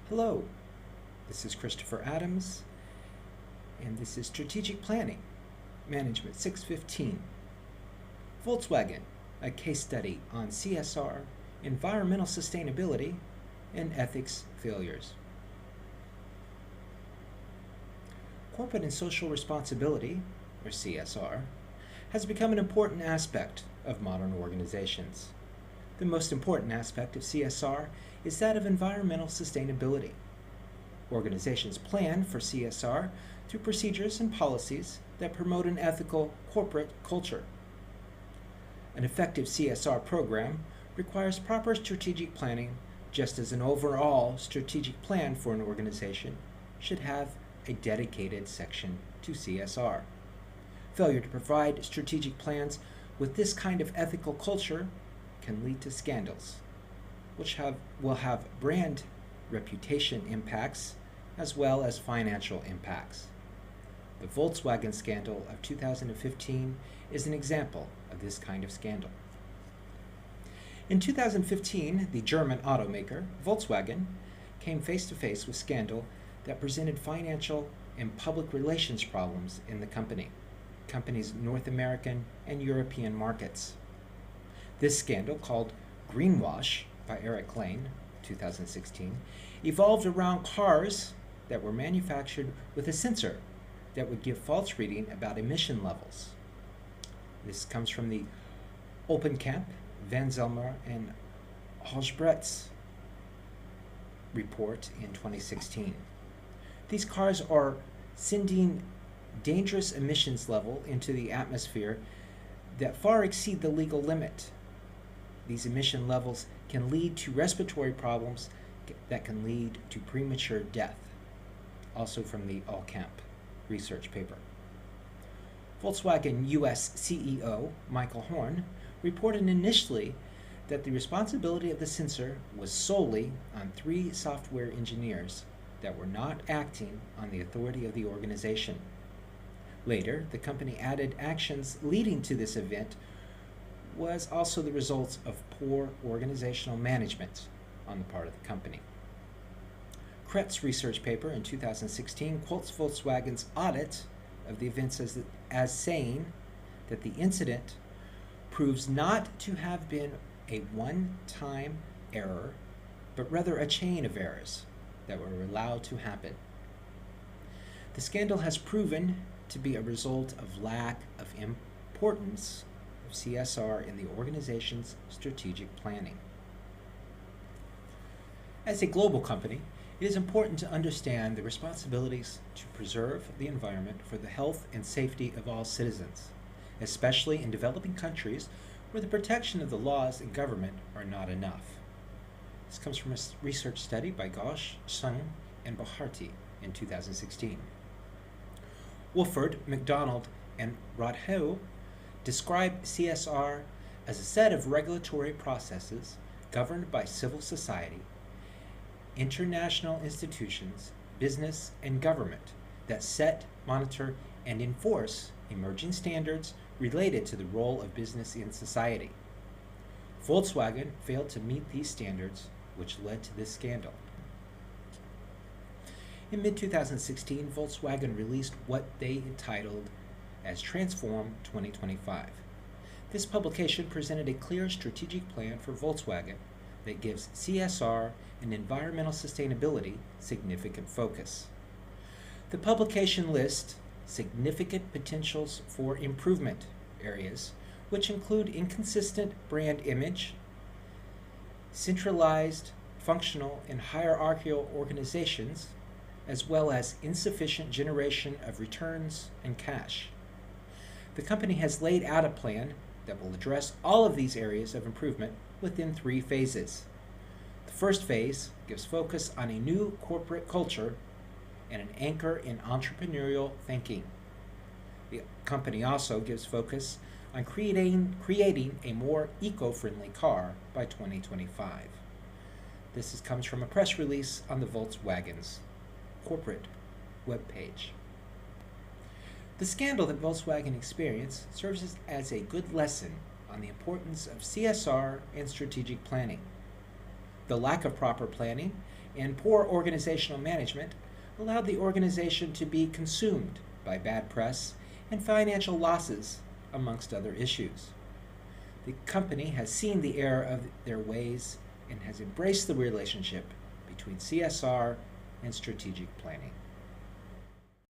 Hello, this is Christopher Adams, and this is Strategic Planning, Management 615. Volkswagen, a case study on CSR, environmental sustainability, and ethics failures. Corporate and social responsibility, or CSR, has become an important aspect of modern organizations. The most important aspect of CSR is that of environmental sustainability. Organizations plan for CSR through procedures and policies that promote an ethical corporate culture. An effective CSR program requires proper strategic planning, just as an overall strategic plan for an organization should have a dedicated section to CSR. Failure to provide strategic plans with this kind of ethical culture can lead to scandals, which will have brand reputation impacts as well as financial impacts. The Volkswagen scandal of 2015 is an example of this kind of scandal. In 2015, the German automaker Volkswagen came face to face with scandal that presented financial and public relations problems in the company's North American and European markets. This scandal, called Greenwash by Eric Lane, 2016, evolved around cars that were manufactured with a sensor that would give false reading about emission levels. This comes from the Oppenkamp, Van Zelmer, and Hochbrett's report in 2016. These cars are sending dangerous emissions level into the atmosphere that far exceed the legal limit. These emission levels can lead to respiratory problems that can lead to premature death. Also from the Oppenkamp research paper. Volkswagen US CEO Michael Horn reported initially that the responsibility of the sensor was solely on 3 software engineers that were not acting on the authority of the organization. Later, the company added actions leading to this event was also the result of poor organizational management on the part of the company. Kretz's research paper in 2016 quotes Volkswagen's audit of the events as saying that the incident proves not to have been a one-time error, but rather a chain of errors that were allowed to happen. The scandal has proven to be a result of lack of importance of CSR in the organization's strategic planning. As a global company, it is important to understand the responsibilities to preserve the environment for the health and safety of all citizens, especially in developing countries where the protection of the laws and government are not enough. This comes from a research study by Ghosh, Sung, and Bharti in 2016. Wolford, McDonald, and Rodheu describe CSR as a set of regulatory processes governed by civil society, international institutions, business, and government that set, monitor, and enforce emerging standards related to the role of business in society. Volkswagen failed to meet these standards, which led to this scandal. In mid-2016, Volkswagen released what they entitled as Transform 2025. This publication presented a clear strategic plan for Volkswagen that gives CSR and environmental sustainability significant focus. The publication lists significant potentials for improvement areas, which include inconsistent brand image, centralized, functional, and hierarchical organizations, as well as insufficient generation of returns and cash. The company has laid out a plan that will address all of these areas of improvement within 3 phases. The first phase gives focus on a new corporate culture and an anchor in entrepreneurial thinking. The company also gives focus on creating a more eco-friendly car by 2025. This comes from a press release on the Volkswagen's corporate webpage. The scandal that Volkswagen experienced serves as a good lesson on the importance of CSR and strategic planning. The lack of proper planning and poor organizational management allowed the organization to be consumed by bad press and financial losses, amongst other issues. The company has seen the error of their ways and has embraced the relationship between CSR and strategic planning.